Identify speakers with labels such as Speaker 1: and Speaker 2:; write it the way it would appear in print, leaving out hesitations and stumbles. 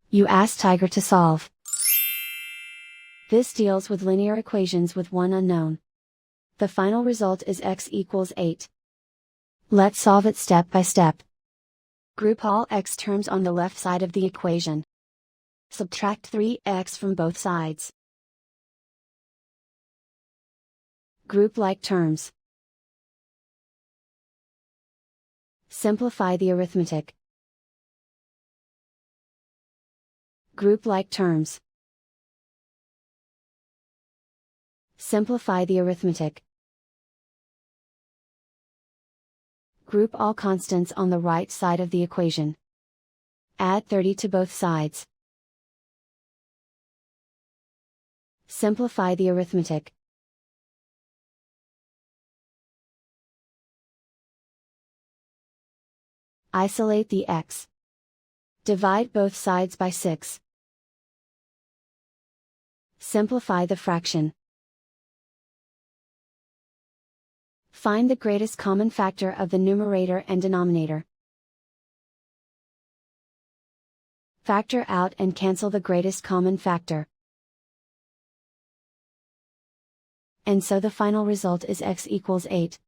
Speaker 1: You ask Tiger to solve. This deals with linear equations with one unknown. The final result is x equals 8. Let's solve it step by step. Group all x terms on the left side of the equation. Subtract 3x from both sides. Group like terms. Simplify the arithmetic. Group like terms. Simplify the arithmetic. Group all constants on the right side of the equation. Add 30 to both sides. Simplify the arithmetic. Isolate the x. Divide both sides by 6. Simplify the fraction. Find the greatest common factor of the numerator and denominator. Factor out and cancel the greatest common factor. And so the final result is x equals 8.